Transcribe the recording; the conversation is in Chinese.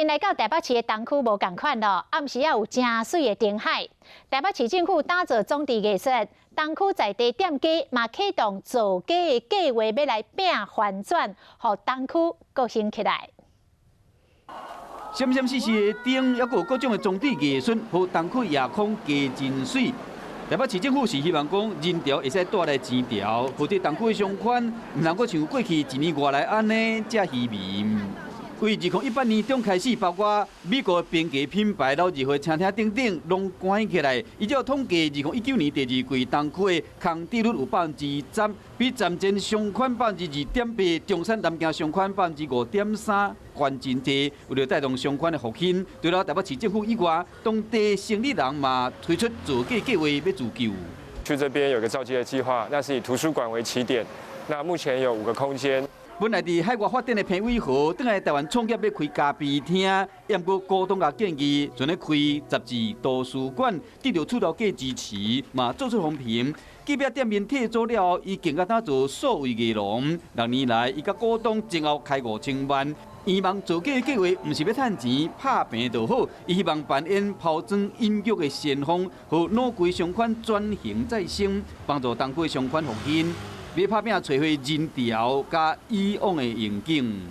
因来到台北市的东区无共款咯，暗时啊有真水的丁海。台北市政府打造种地艺术，东区在地店家嘛启动造假的计划，要来拼反转，互东区国兴起来。闪闪细细的灯，还有各种的种地艺术，互东区夜空加真水。台北市政府是希望讲人潮会使带来钱潮，或者东区的商圈唔能够像过去一年外来安尼遮稀微。为2018年中开始，包括美国边界品牌、老字号餐厅等等，拢关起来。依照统计，2019年第二季东区的空置率有3%，比站前商圈2.8%，中山南京商圈5.3%，关真低。为了带动商圈的复兴，除了台北市政府以外，当地生意人嘛推出造假计划要自救。去这边有个造街的计划，那是以图书馆为起点，那目前有5个空间。本来伫海外发展的潘伟豪，倒来台湾创业要开咖啡厅，不过股东也建议，准咧开杂志图书馆，得到厝头价支持，嘛做出风评。隔壁店面退租了后，伊更加打造数位艺廊。6年来，伊甲股东前后开5000万。希望造假的计划，唔是要趁钱，拍平就好。伊希望扮演抛砖引玉的先锋，和脑规商圈转型再生，帮助东区商圈复兴。要拍拼找回人潮，甲以往的愿景。